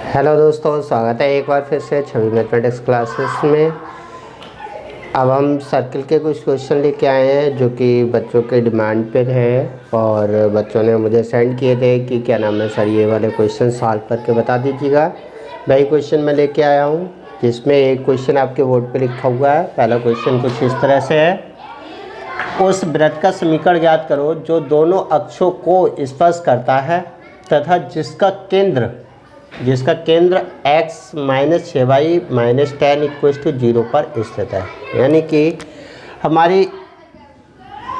Hello दोस्तों, स्वागत है एक बार फिर से छवि मैथमेटिक्स क्लासेस में। अब हम सर्किल के कुछ क्वेश्चन लेके आए हैं जो कि बच्चों के डिमांड पर है और बच्चों ने मुझे सेंड किए थे कि क्या नाम है सर, ये वाले क्वेश्चन सॉल्व करके बता दीजिएगा। वही क्वेश्चन मैं लेके आया हूँ जिसमें एक क्वेश्चन आपके बोर्ड पे लिखा हुआ है। पहला क्वेश्चन कुछ इस तरह से है, उस वृत्त का समीकरण ज्ञात करो जो दोनों अक्षों को स्पर्श करता है तथा जिसका केंद्र x minus 6y minus 10 equal to 0 पर स्थित है। यानी कि हमारी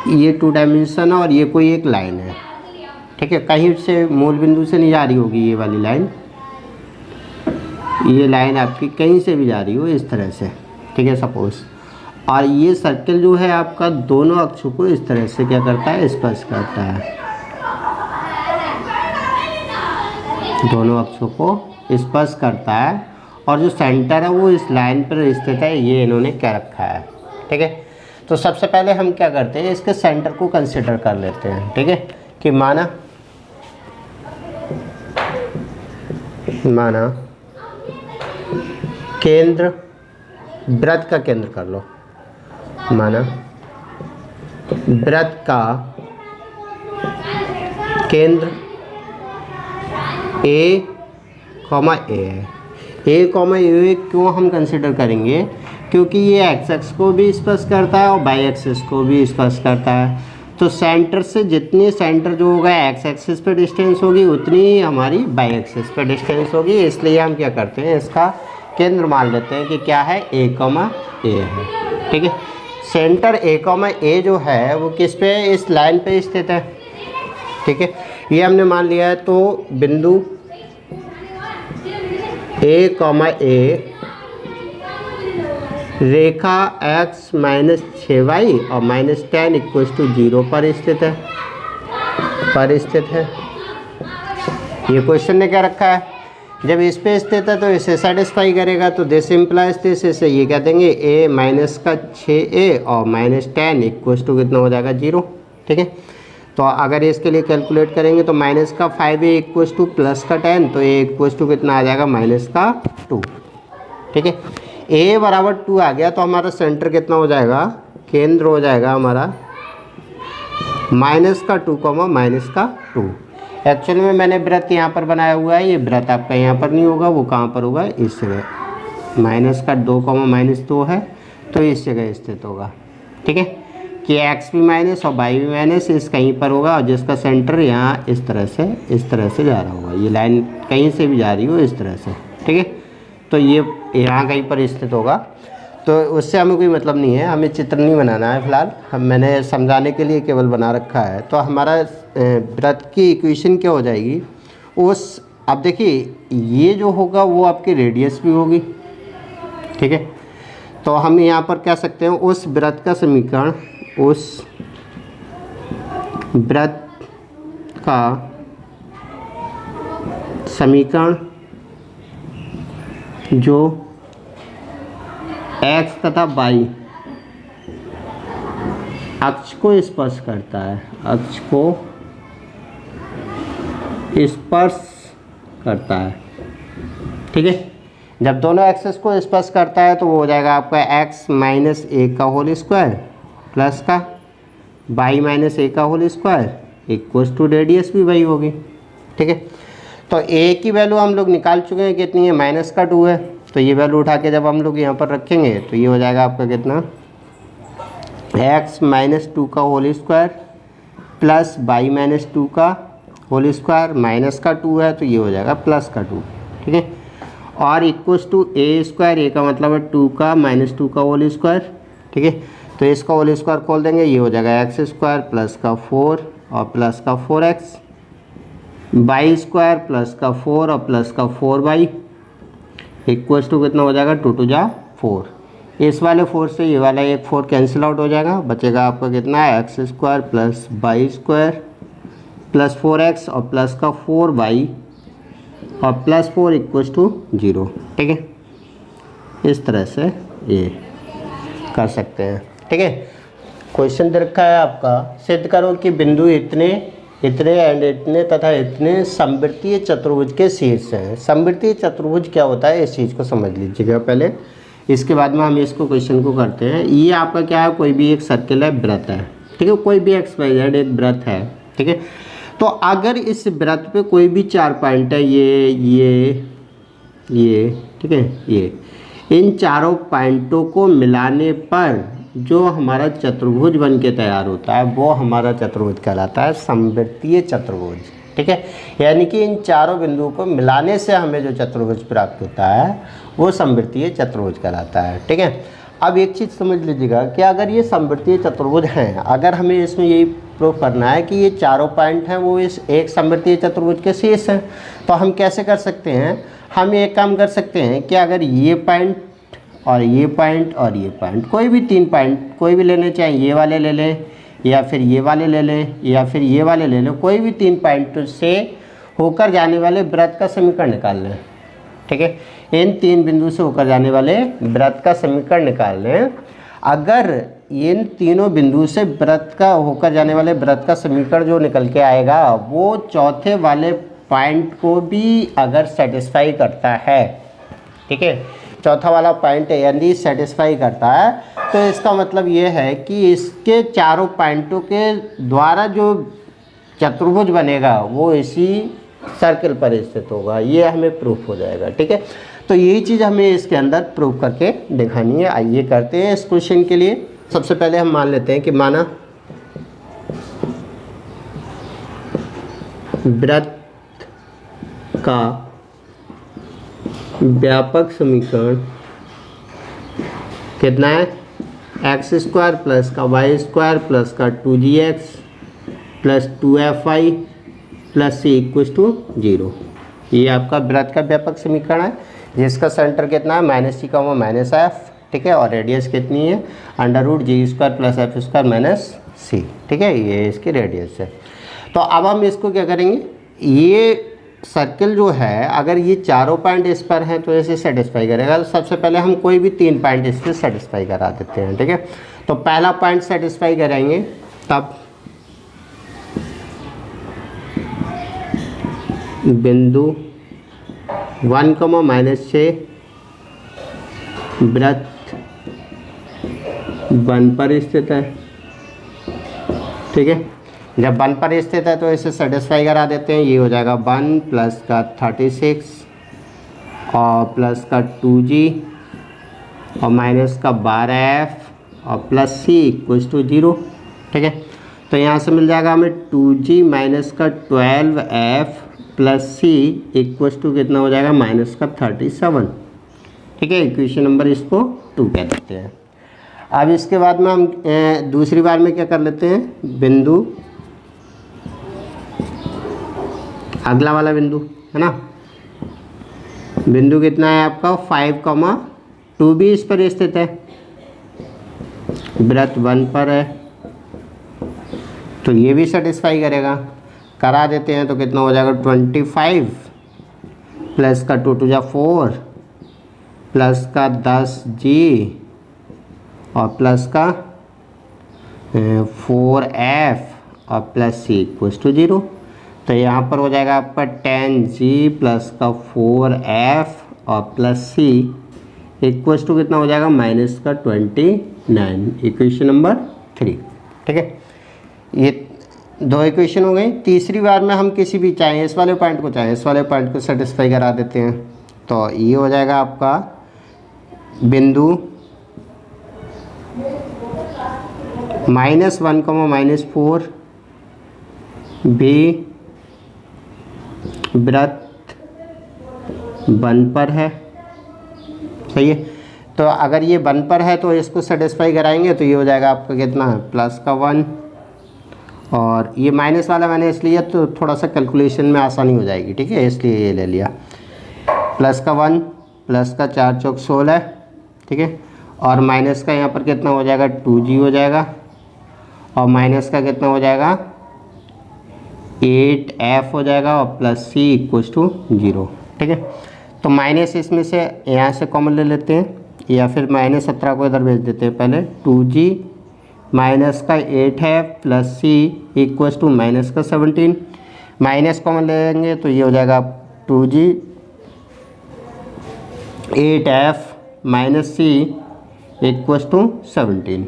ये 2 डायमेंशन है और ये कोई एक लाइन है, ठीक है। कहीं से मूल बिंदु से नहीं जा रही होगी ये वाली लाइन, ये लाइन आपकी कहीं से भी जा रही हो इस तरह से, ठीक है सपोज। और ये सर्किल जो है आपका दोनों अक्षों को इस तरह से क्या करता है, स्पर्श करता है, दोनों अक्षों को स्पर्श करता है। और जो सेंटर है वो इस लाइन पर स्थित है, ये इन्होंने क्या रखा है, ठीक है। तो सबसे पहले हम क्या करते हैं, इसके सेंटर को कंसिडर कर लेते हैं, ठीक है। कि माना केंद्र, वृत्त का केंद्र कर लो, माना वृत्त का केंद्र ए कॉमा ए है। ए कॉमा ए क्यों हम कंसिडर करेंगे, क्योंकि ये एक्स एक्स को भी स्पर्श करता है और वाई एक्सिस को भी स्पर्श करता है। तो सेंटर से जितनी सेंटर जो होगा एक्स एक्सिस पे डिस्टेंस होगी उतनी ही हमारी वाई एक्सिस पे डिस्टेंस होगी। इसलिए हम क्या करते हैं, इसका केंद्र मान लेते हैं कि क्या है, ए कॉमा ए है, ठीक है। सेंटर ए कॉमा ए जो है वो किस पे, इस लाइन पे स्थित है, ठीक है। ये हमने मान लिया है। तो बिंदु ए कॉमा ए रेखा x माइनस 6y और माइनस 10 इक्वल टू 0 पर स्थित है, ये क्वेश्चन ने क्या रखा है, जब इस पे स्थित है तो इसे सेटिस्फाई करेगा। तो दिस इम्प्लाइज दिस, इसे ये कह देंगे a माइनस का 6a और माइनस 10 इक्वल टू कितना हो जाएगा, 0, ठीक है। तो अगर इसके लिए कैलकुलेट करेंगे तो माइनस का 5a इक्वल टू प्लस का 10, तो a इक्वल टू कितना आ जाएगा, माइनस का 2, ठीक है। a बराबर 2 आ गया तो हमारा सेंटर कितना हो जाएगा, केंद्र हो जाएगा हमारा माइनस का 2 कॉमा माइनस का 2। एक्चुअल में मैंने वृत्त यहाँ पर बनाया हुआ है, ये वृत्त आपका यहाँ पर नहीं होगा, वो कहाँ पर होगा, इस जगह माइनस का 2 कॉमा माइनस 2 है तो इस जगह स्थित होगा, ठीक है। कि x भी माइनस और y भी माइनस इस कहीं पर होगा और जिसका सेंटर यहाँ इस तरह से जा रहा होगा, ये लाइन कहीं से भी जा रही हो इस तरह से, ठीक है। तो ये यहाँ कहीं पर स्थित होगा। तो उससे हमें कोई मतलब नहीं है, हमें चित्र नहीं बनाना है फिलहाल, मैंने समझाने के लिए केवल बना रखा है। तो हमारा वृत्त की इक्वेशन क्या हो जाएगी, उस, अब देखिए ये जो होगा वो आपकी रेडियस भी होगी, ठीक है। तो हम यहाँ पर कह सकते हैं उस वृत्त का समीकरण, उस वृत्त का समीकरण जो x तथा y अक्ष को स्पर्श करता है, अक्ष को स्पर्श करता है, ठीक है। जब दोनों एक्सेस को स्पर्श करता है तो वो हो जाएगा आपका x माइनस ए का होल स्क्वायर प्लस का y माइनस ए का whole square equals to radius भी वही होगी, ठीक है। तो a की वैल्यू हम लोग निकाल चुके हैं, कितनी है, माइनस का 2 है। तो ये वैल्यू उठा के जब हम लोग यहाँ पर रखेंगे तो ये हो जाएगा आपका कितना, x माइनस 2 का whole square plus y minus 2 का होल स्क्वायर, माइनस का 2 है तो ये हो जाएगा प्लस का 2, ठीक है। और इक्वल्स टू ए स्क्वायर, ए का मतलब है 2 का माइनस 2 का होल स्क्वायर, ठीक है। तो इसका होल स्क्वायर खोल देंगे, ये हो जाएगा एक्स स्क्वायर प्लस का 4 और प्लस का 4x, वाई स्क्वायर प्लस का 4 और प्लस का 4y इक्वल्स टू कितना हो जाएगा, 2 2 जा 4। इस वाले 4 से ये वाला एक 4 कैंसिल आउट हो जाएगा, बचेगा आपका कितना है, x square plus y square plus 4x और प्लस का 4y और प्लस 4 इक्वल्स टू 0, ठीक है। इस तरह से ये कर सकते हैं, ठीक है। क्वेश्चन दे रखा है आपका, सिद्ध करो कि बिंदु इतने इतने एंड इतने तथा इतने समवृत्तीय चतुर्भुज के शीर्ष हैं। समवृत्तीय चतुर्भुज क्या होता है इस चीज़ को समझ लीजिएगा पहले, इसके बाद में हम इसको क्वेश्चन को करते हैं। ये आपका क्या है, कोई भी एक सर्किल है, वृत्त है, ठीक है, कोई भी XYZ एक वृत्त है, ठीक है। तो अगर इस वृत्त पे कोई भी 4 पॉइंट है, ये ठीक है, ये इन चारों पॉइंटों को मिलाने पर जो हमारा चतुर्भुज बन के तैयार होता है वो हमारा चतुर्भुज कहलाता है समवृत्तीय चतुर्भुज, ठीक है। यानी कि इन चारों बिंदुओं को मिलाने से हमें जो चतुर्भुज प्राप्त होता है वो समवृत्तीय चतुर्भुज कहलाता है, ठीक है। अब एक चीज़ समझ लीजिएगा कि अगर ये समवृत्तीय चतुर्भुज हैं, अगर हमें इसमें यही प्रूव करना है कि ये चारों पॉइंट हैं वो इस एक समवृत्तीय चतुर्भुज के शीर्ष हैं, तो हम कैसे कर सकते हैं, हम एक काम कर सकते हैं कि अगर ये पॉइंट और ये पॉइंट और ये पॉइंट, कोई भी 3 पॉइंट कोई भी लेने चाहें, ये वाले ले लें या फिर ये वाले ले लें या फिर ये वाले ले लें, कोई भी 3 पॉइंट से होकर जाने वाले वृत्त का समीकरण निकाल लें, ठीक है। इन 3 बिंदु से होकर जाने वाले वृत्त का समीकरण निकाल लें। अगर इन तीनों बिंदु से वृत्त का होकर जाने वाले वृत्त का समीकरण जो निकल के आएगा वो चौथे वाले पॉइंट को भी अगर सेटिस्फाई करता है, ठीक है, चौथा वाला पॉइंट यदि सेटिस्फाई करता है तो इसका मतलब ये है कि इसके चारों पॉइंटों के द्वारा जो चतुर्भुज बनेगा वो इसी सर्किल पर स्थित होगा। ये हमें प्रूफ हो जाएगा, ठीक है। तो यही चीज़ हमें इसके अंदर प्रूफ करके दिखानी है। आइए करते हैं इस क्वेश्चन के लिए। सबसे पहले हम मान लेते हैं कि माना वृत्त का व्यापक समीकरण कितना है, x² प्लस का y² प्लस का 2gx plus 2fy plus c equals to 0। ये आपका वृत्त का व्यापक समीकरण है जिसका सेंटर कितना है -c, -f, ठीक है, और रेडियस कितनी है √g² plus f² minus c, ठीक है, ये इसकी रेडियस है। तो अब हम इसको क्या करेंगे, ये सर्किल जो है अगर ये चारों पॉइंट इस पर हैं तो इसे सेटिस्फाई करेगा। तो सबसे पहले हम कोई भी 3 पॉइंट इस पर सेटिस्फाई करा देते हैं, ठीक है। तो पहला पॉइंट सेटिस्फाई कराएंगे, तब बिंदु 1,-6 वृत्त 1 पर स्थित है, ठीक है। जब 1 पर स्थित है तो इसे सेटिस्फाई करा देते हैं। ये हो जाएगा 1 प्लस का 36 और प्लस का 2g और माइनस का 12f और प्लस c इक्वल्स टू 0, ठीक है। तो यहाँ से मिल जाएगा हमें 2g माइनस का 12f plus c equals to कितना हो जाएगा माइनस का 37, ठीक है। इक्वेशन नंबर इसको 2 कह देते हैं। अब इसके बाद में हम दूसरी बार में क्या कर लेते हैं, बिंदु अगला वाला बिंदु है ना, बिंदु कितना है आपका 5,2 भी इस पर स्थित है, वृत्त 1 पर है, तो ये भी सेटिस्फाई करेगा। करा देते हैं तो कितना हो जाएगा 25 प्लस का 2 × 4 प्लस का 10g और प्लस का 4f और प्लस c इक्वल्स टू 0। तो यहाँ पर हो जाएगा आपका 10g प्लस का 4f और प्लस c इक्वल्स टू कितना हो जाएगा माइनस का 29, इक्वेशन नंबर 3, ठीक है। ये 2 इक्वेशन हो गई। तीसरी बार में हम किसी भी चाहे इस वाले पॉइंट को चाहे इस वाले पॉइंट को सेटिस्फाई करा देते हैं। तो ये हो जाएगा आपका बिंदु -1, -4 भी वृत्त 1 पर है, सही है। तो अगर ये 1 पर है तो इसको सेटिस्फाई कराएंगे तो ये हो जाएगा आपका कितना है प्लस का 1, और ये माइनस वाला मैंने इसलिए तो थोड़ा सा कैलकुलेशन में आसानी हो जाएगी, ठीक है, इसलिए ये ले लिया। प्लस का 1 प्लस का 4 × 16, ठीक है, और माइनस का यहाँ पर कितना हो जाएगा 2g हो जाएगा और माइनस का कितना हो जाएगा 8f हो जाएगा और प्लस c इक्वल्स टू 0, ठीक है। तो माइनस इसमें से यहाँ से कॉमन ले लेते हैं या फिर -17 को इधर भेज देते हैं। पहले 2g माइनस का 8 है plus c equal to minus का 17, माइनस कॉमन लेंगे तो ये हो जाएगा 2g 8f minus C equal to 17।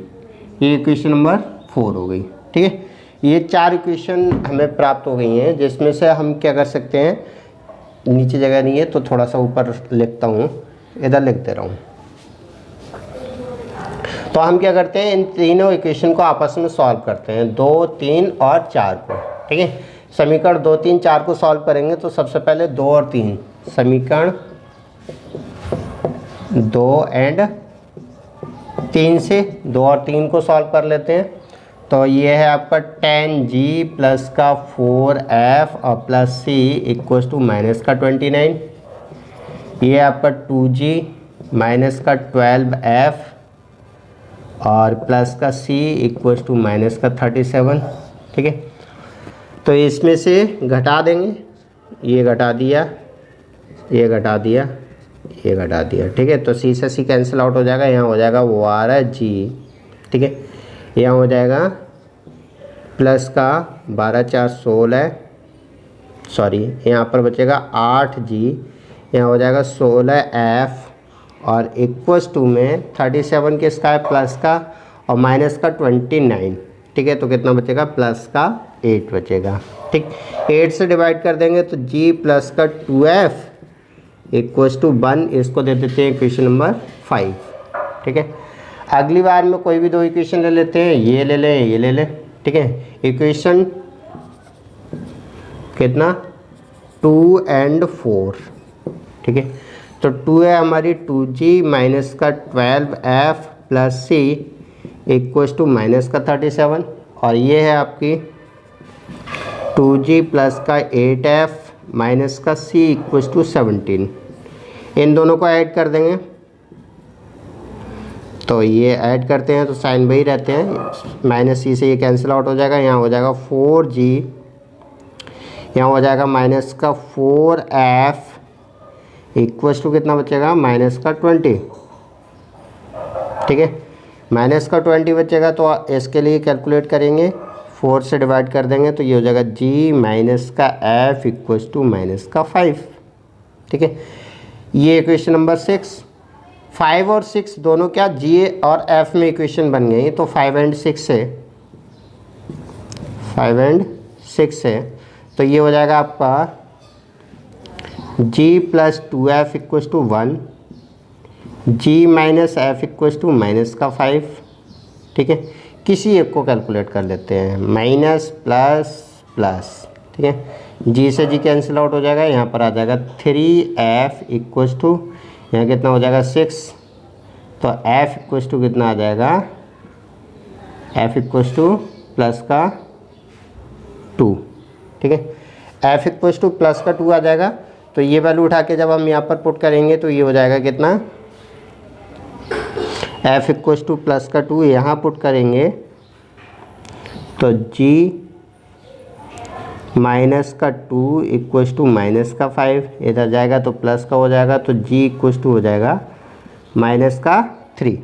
ये इक्वेशन नंबर 4 हो गई। ठीक है, ये 4 इक्वेशन हमें प्राप्त हो गई हैं, जिसमें से हम क्या कर सकते हैं, नीचे जगह नहीं है तो थोड़ा सा ऊपर लिखता हूँ, इधर लिख दे रहा हूँ। तो हम क्या करते हैं, इन तीनों इक्वेशन को आपस में सॉल्व करते हैं, 2, 3 और 4 को। ठीक है, समीकरण 2, 3, 4 को सॉल्व करेंगे तो सबसे पहले 2 और 3, समीकरण 2 एंड 3 से 2 और 3 को सॉल्व कर लेते हैं। तो ये है आपका 10g प्लस का 4f और plus c equal to minus का 29। ये आपका 2g माइनस का 12f और प्लस का c इक्वल टू माइनस का 37। ठीक है, तो इसमें से घटा देंगे, ये घटा दिया, ये घटा दिया, ये घटा दिया। ठीक है, तो c से c कैंसिल आउट हो जाएगा, यहाँ हो जाएगा 12g। ठीक है, यहाँ हो जाएगा प्लस का 12 4 16, सॉरी यहाँ पर बचेगा 8g, यहाँ हो जाएगा 16f और इक्वल्स टू में 37 के स्क्वायर प्लस का और माइनस का 29। ठीक है, तो कितना बचेगा, प्लस का 8 बचेगा। ठीक, 8 से डिवाइड कर देंगे तो g प्लस का 2f इक्वल्स टू 1, इसको दे देते हैं इक्वेशन नंबर 5। ठीक है, अगली बार में कोई भी 2 इक्वेशन ले लेते हैं, ये ले लें, ये ले लें। ठीक है, इक्वेशन कितना, 2 एंड 4। ठीक है, तो 2 है हमारी 2g माइनस का 12f plus c equals to minus का 37, और ये है आपकी 2g प्लस का 8f माइनस का c इक्वल्स टू 17। इन दोनों को ऐड कर देंगे, तो ये ऐड करते हैं तो साइन वही रहते हैं, माइनस c से ये कैंसिल आउट हो जाएगा, यहाँ हो जाएगा 4g, यहाँ हो जाएगा माइनस का 4f इक्वल्स टू कितना बचेगा, माइनस का 20। ठीक है, माइनस का 20 बचेगा, तो इसके लिए कैलकुलेट करेंगे, 4 से डिवाइड कर देंगे तो ये हो जाएगा g माइनस का f इक्वल्स टू माइनस का 5। ठीक है, ये इक्वेशन नंबर 6। 5 और 6 दोनों क्या g और f में इक्वेशन बन गई, तो 5 एंड 6 है, तो ये हो जाएगा आपका g plus 2f equals to 1, g minus f equals to minus का 5। ठीक है, किसी एक को कैलकुलेट कर लेते हैं, माइनस प्लस प्लस। ठीक है, g से g कैंसिल आउट हो जाएगा, यहाँ पर आ जाएगा 3f इक्वल्स टू, यहाँ कितना हो जाएगा 6, तो f इक्वल्स टू कितना आ जाएगा, f इक्वल्स टू प्लस का 2। ठीक है, f इक्वल्स टू प्लस का 2 आ जाएगा, तो ये वैल्यू उठा के जब हम यहाँ पर पुट करेंगे तो ये हो जाएगा कितना, f इक्वल्स टू प्लस का 2 यहाँ पुट करेंगे तो g माइनस का 2 इक्वल्स टू माइनस का 5, इधर जाएगा तो प्लस का हो जाएगा, तो g इक्वल्स टू हो जाएगा माइनस का 3।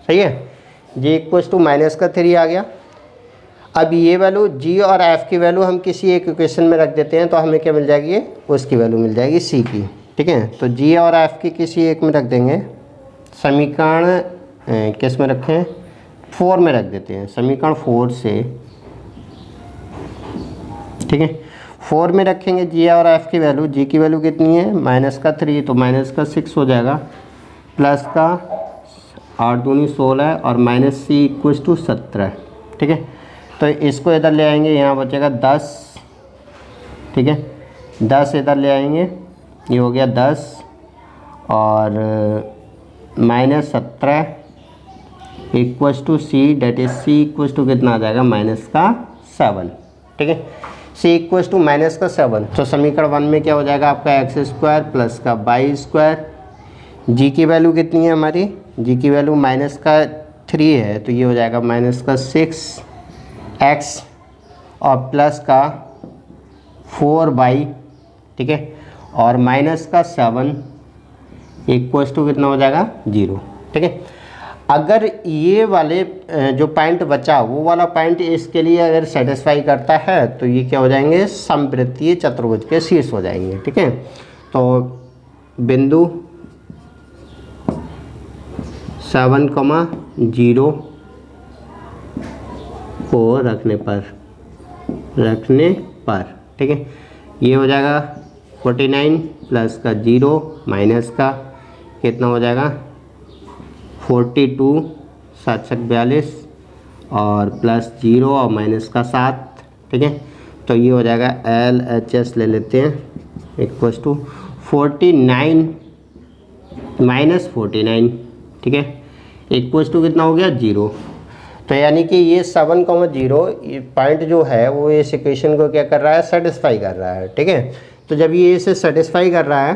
सही है, g इक्वल्स टू माइनस का 3 आ गया। अब ये वैल्यू g और f की वैल्यू हम किसी एक इक्वेशन में रख देते हैं, तो हमें क्या मिल जाएगी, उसकी वैल्यू मिल जाएगी c की। ठीक है, तो g और f की किसी एक में रख देंगे, समीकरण किस में रखें, 4 में रख देते हैं, समीकरण 4 से। ठीक है, 4 में रखेंगे g और f की वैल्यू, g की वैल्यू कितनी है, माइनस का 3, तो माइनस का 6 हो जाएगा, प्लस का 8 दूनी 16 और माइनस c इक्वल्स टू 17। ठीक है, तो इसको इधर ले आएंगे, यहाँ बचेगा 10। ठीक है, 10 इधर ले आएंगे, ये हो गया 10 और minus 17 equals to c, that is c equals to कितना आ जाएगा, माइनस का 7। ठीक है, c इक्वल्स टू माइनस का 7, तो समीकरण 1 में क्या हो जाएगा आपका एक्स स्क्वायर प्लस का वाई स्क्वायर। g की वैल्यू कितनी है हमारी, g की वैल्यू माइनस का 3 है, तो ये हो जाएगा माइनस का 6x और प्लस का 4y। ठीक है, और माइनस का 7 इक्वल्स टू कितना हो जाएगा, 0। ठीक है, अगर ये वाले जो पॉइंट बचा वो वाला पॉइंट इसके लिए अगर सेटिस्फाई करता है तो ये क्या हो जाएंगे, समवृत्तीय चतुर्भुज के शीर्ष हो जाएंगे। ठीक है, तो बिंदु 7,0 को रखने पर ठीक है, ये हो जाएगा 49 प्लस का 0 माइनस का कितना हो जाएगा 42 7 42 और प्लस 0 और माइनस का 7। ठीक है, तो ये हो जाएगा LHS ले लेते हैं इक्वल्स टू 49 माइनस 49। ठीक है, इक्वल्स टू कितना हो गया 0। तो यानी कि ये 7,0 ये पॉइंट जो है वो इस इक्वेशन को क्या कर रहा है, सेटिस्फाई कर रहा है। ठीक है, तो जब ये इसे सेटिस्फाई कर रहा है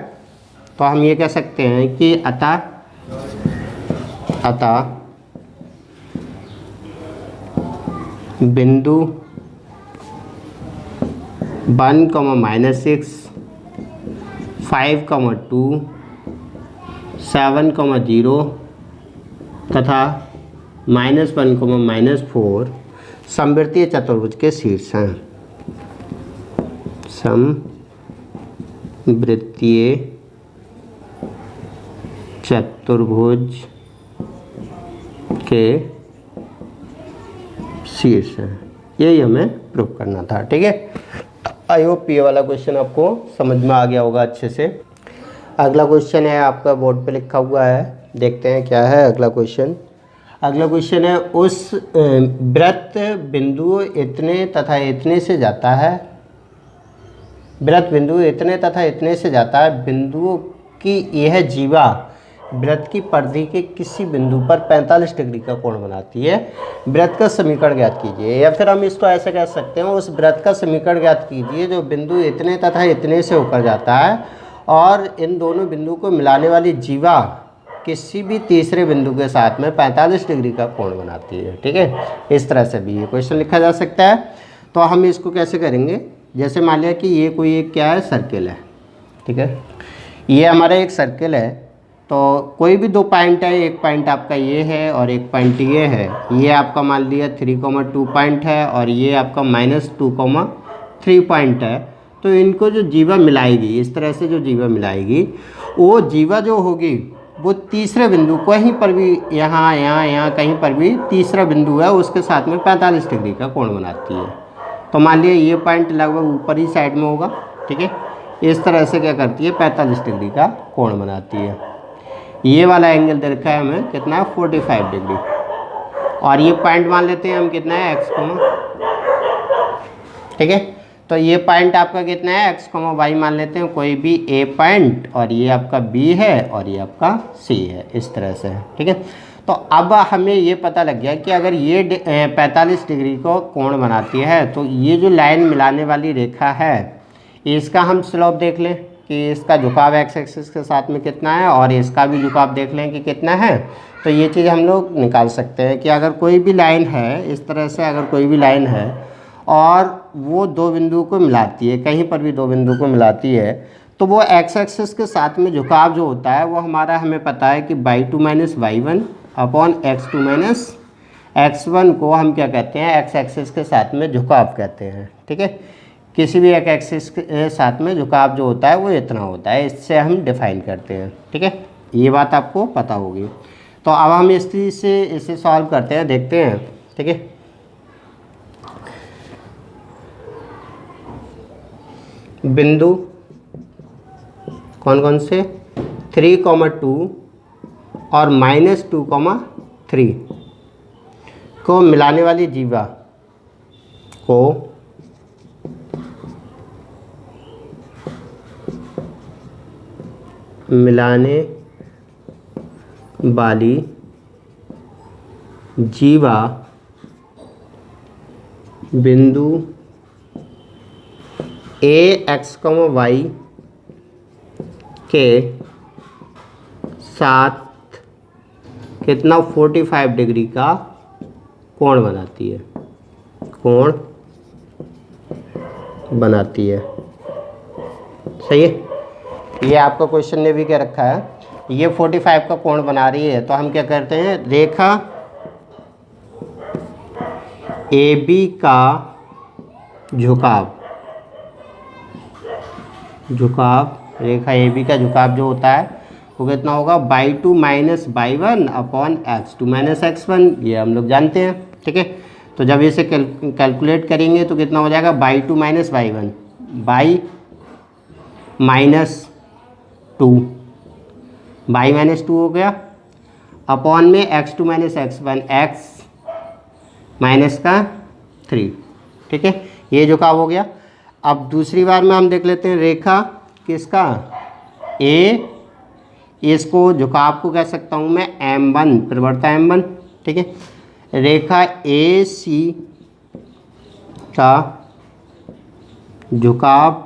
तो हम ये कह सकते हैं कि अतः बिंदु 1,-6 5,2 7,0 तथा -1, समवृत्तीय चतुर्भुज के शीर्ष हैं। समवृत्तीय चतुर्भुज के शीर्ष हैं, यही हमें प्रूव करना था। ठीक है, आई होप ये वाला क्वेश्चन आपको समझ में आ गया होगा अच्छे से। अगला क्वेश्चन है आपका बोर्ड पे लिखा हुआ है, देखते हैं क्या है अगला क्वेश्चन। अगला क्वेश्चन है उस वृत्त बिंदु इतने तथा इतने से जाता है, वृत्त बिंदु इतने तथा इतने से जाता है, बिंदुओं की यह जीवा वृत्त की परिधि के किसी बिंदु पर 45 डिग्री का कोण बनाती है, वृत्त का समीकरण ज्ञात कीजिए। या फिर हम इसको ऐसे कह सकते हैं, उस वृत्त का समीकरण ज्ञात कीजिए जो बिंदु इतने तथा इतने से होकर जाता है और इन दोनों बिंदु को मिलाने वाली जीवा किसी भी तीसरे बिंदु के साथ में 45 डिग्री का कोण बनाती है। ठीक है, इस तरह से भी ये क्वेश्चन लिखा जा सकता है। तो हम इसको कैसे करेंगे, जैसे मान लिया कि ये कोई एक क्या है, सर्किल है। ठीक है, ये हमारा एक सर्किल है, तो कोई भी दो पॉइंट है, एक पॉइंट आपका ये है और एक पॉइंट ये है। ये आपका मान लिया 3,2 पॉइंट है और ये आपका -2,3 पॉइंट है। तो इनको जो जीवा मिलाएगी, इस तरह से जो जीवा मिलाएगी, वो जीवा जो होगी वो तीसरे बिंदु कहीं पर भी, यहाँ कहीं पर भी तीसरा बिंदु है उसके साथ में 45 डिग्री का कोण बनाती है। तो मान लिया ये पॉइंट लगभग ऊपर ही साइड में होगा। ठीक है, इस तरह से क्या करती है, 45 डिग्री का कोण बनाती है। ये वाला एंगल दे रखा है हमें कितना है, 45 डिग्री। और ये पॉइंट मान लेते हैं हम कितना है, x। ठीक है, तो ये पॉइंट आपका कितना है, x, y मान लेते हैं कोई भी a पॉइंट, और ये आपका b है और ये आपका c है, इस तरह से। ठीक है, तो अब हमें ये पता लग गया कि अगर ये 45 डिग्री को कोण बनाती है तो ये जो लाइन मिलाने वाली रेखा है इसका हम स्लोप देख लें कि इसका झुकाव x एक्सिस के साथ में कितना है और इसका भी झुकाव देख लें कि कितना है। तो ये चीज़ हम लोग निकाल सकते हैं कि अगर कोई भी लाइन है, इस तरह से अगर कोई भी लाइन है और वो दो बिंदुओं को मिलाती है, कहीं पर भी दो बिंदुओं को मिलाती है, तो वो x एक्सिस के साथ में झुकाव जो होता है वो हमारा हमें पता है कि y2 - y1 upon x2 - x1 को हम क्या कहते हैं, x एक्सिस के साथ में झुकाव कहते हैं। ठीक है, किसी भी एक एक्सिस के साथ में झुकाव जो होता है वो इतना होता है, इससे हम डिफाइन करते हैं। ठीक है, ये बात आपको पता होगी। तो अब हम इस चीज़ से इसे सॉल्व करते हैं, देखते हैं। ठीक है, बिंदु कौन कौन से, 3,2 और -2,3 को मिलाने वाली जीवा को मिलाने वाली जीवा बिंदु a x, y के साथ कितना 45 डिग्री का कोण बनाती है, सही है। ये आपका क्वेश्चन ने भी क्या रखा है, ये 45 का कोण बना रही है, तो हम क्या करते हैं, रेखा AB का झुकाव रेखा AB का झुकाव जो होता है वो कितना होगा, y2 minus y1 upon x2 minus x1, ये हम लोग जानते हैं। ठीक है, तो जब इसे कैलकुलेट करेंगे तो कितना हो जाएगा, y2 minus y1 y minus 2 हो गया, अपॉन में x2 minus x1 x minus का 3। ठीक है, ये झुकाव हो गया। अब दूसरी बार में हम देख लेते हैं रेखा किसका, A, इसको झुकाव को कह सकता हूँ मैं M1, प्रवणता M1। ठीक है, रेखा AC का झुकाव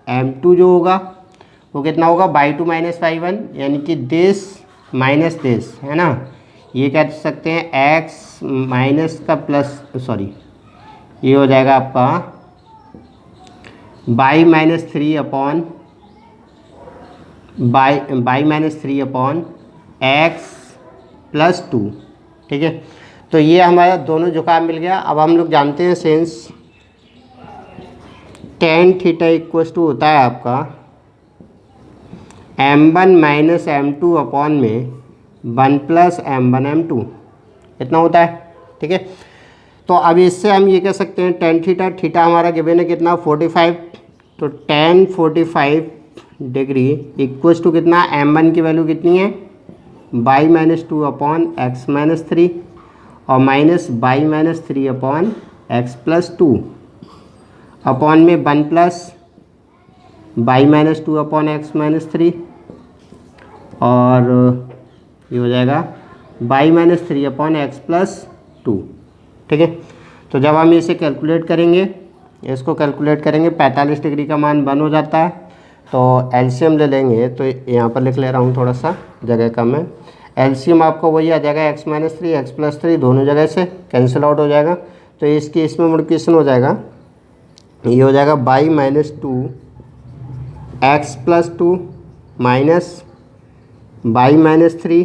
M2 जो होगा वो कितना होगा, y2 माइनस y1, यानी कि दिस माइनस दिस, है ना, ये कह सकते हैं x माइनस का प्लस, सॉरी, ये हो जाएगा आपका y minus 3 upon y minus 3 upon x plus 2। ठीक है, तो ये हमारा दोनों झुकाव मिल गया। अब हम लोग जानते हैं सेंस tan थीटा इक्वस टू होता है आपका m1 माइनस m2 अपॉन में 1 प्लस m1 m2, इतना होता है। ठीक है, तो अब इससे हम ये कह सकते हैं tan थीटा हमारा गिवन है कितना, 45, तो tan 45 डिग्री इक्वस टू कितना, m1 की वैल्यू कितनी है, y minus 2 upon x minus 3 और minus y minus 3 upon x plus 2 upon में 1 plus y minus 2 upon x minus 3 और ये हो जाएगा y minus 3 upon x plus 2। ठीक है, तो जब हम इसे कैलकुलेट करेंगे, इसको कैलकुलेट करेंगे, 45 डिग्री का मान 1 हो जाता है, तो एलसीएम ले लेंगे, तो यहाँ पर लिख ले रहा हूँ, थोड़ा सा जगह कम है। एलसीएम आपको वही आ जाएगा, x माइनस 3 x प्लस 3 दोनों जगह से कैंसिल आउट हो जाएगा, तो इसकी इसमें मल्टीप्लिकेशन हो जाएगा, ये हो जाएगा y minus 2 x plus 2 minus y minus 3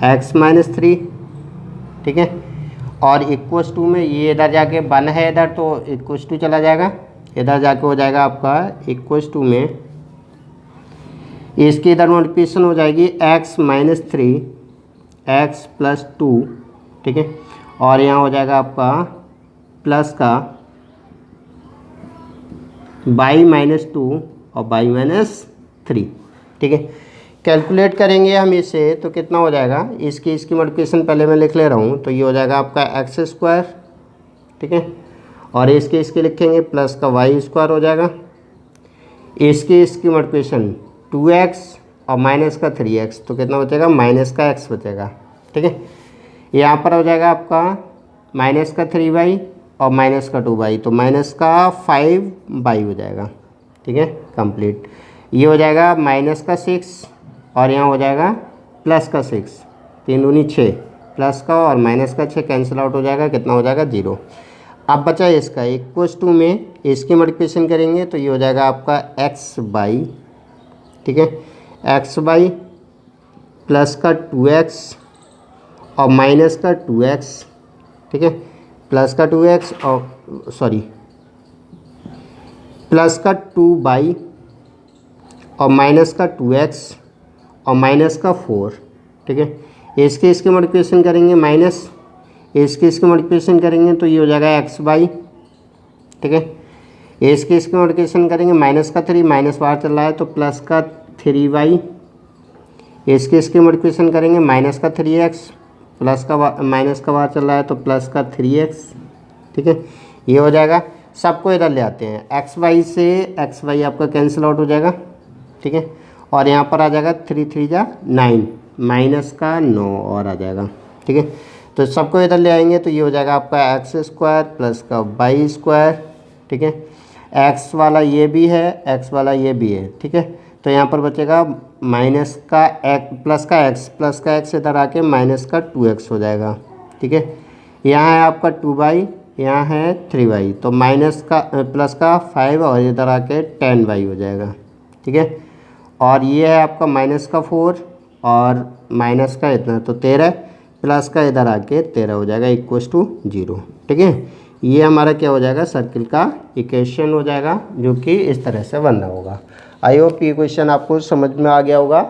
x minus 3। ठीक है, और इक्वस टू में ये इधर जाके 1 है इधर, तो इक्वस टू चला जाएगा, इधर जाके हो जाएगा आपका इक्वस टू में, इसकी इधर मल्टीप्लिकेशन हो जाएगी x माइनस 3 x प्लस 2। ठीक है, और यहाँ हो जाएगा आपका प्लस का y माइनस 2 और y माइनस 3। ठीक है, कैलकुलेट करेंगे हम इसे तो कितना हो जाएगा, इसकी मल्टीप्लिकेशन पहले मैं लिख ले रहा हूँ, तो ये हो जाएगा आपका x स्क्वायर। ठीक है, और इसके लिखेंगे प्लस का y स्क्वायर हो जाएगा, इसकी मल्टीप्लिकेशन 2x और माइनस का 3x, तो कितना बचेगा, माइनस का x बचेगा। ठीक है, यहाँ पर हो जाएगा आपका माइनस का 3y और माइनस का 2y, तो माइनस का 5y हो जाएगा। ठीक है, कंप्लीट। ये हो जाएगा माइनस का 6 और यहाँ हो जाएगा प्लस का 6, 3 दूनी 6, प्लस का और माइनस का 6 कैंसिल आउट हो जाएगा, कितना हो जाएगा, 0। अब बचा इसका इक्वस टू में इसकी मल्टीप्लिकेशन करेंगे, तो ये हो जाएगा आपका x/, ठीक है, x/, प्लस का 2x और माइनस का 2x। ठीक है, प्लस का 2x और सॉरी प्लस का 2y और माइनस का 2x और माइनस का 4। ठीक है, इसके मल्टीप्लिकेशन करेंगे, माइनस इसके मल्टीप्लिकेशन करेंगे, तो ये हो जाएगा x/। ठीक है, इसके मल्टीप्लिकेशन करेंगे, माइनस का 3, माइनस बाहर चल रहा है तो प्लस का 3y। इसके मल्टीप्लिकेशन करेंगे, माइनस का 3x, प्लस का माइनस का बाहर चल रहा है तो प्लस का 3x। ठीक है, ये हो जाएगा, सबको इधर ले आते हैं, xy से xy आपका कैंसिल आउट हो जाएगा। ठीक है, और यहाँ पर आ जाएगा 3 3 जा 9, माइनस का 9 और आ जाएगा। ठीक है, तो सबको इधर ले आएंगे, तो ये हो जाएगा आपका x स्क्वायर प्लस का y स्क्वायर। ठीक है, x वाला ये भी है, x वाला ये भी है। ठीक है, तो यहाँ पर बचेगा माइनस का x प्लस का x इधर आके माइनस का 2x हो जाएगा। ठीक है, यहाँ है आपका 2y, यहाँ है 3y, तो माइनस का प्लस का 5 और इधर आके 10y हो जाएगा। ठीक है, और ये है आपका माइनस का 4 और माइनस का इतना तो 13 प्लस का इधर आके 13 हो जाएगा इक्वल्स टू 0। ठीक है, ये हमारा क्या हो जाएगा, सर्किल का इक्वेशन हो जाएगा, जो कि इस तरह से बनना होगा। आई होप ये क्वेश्चन आपको समझ में आ गया होगा।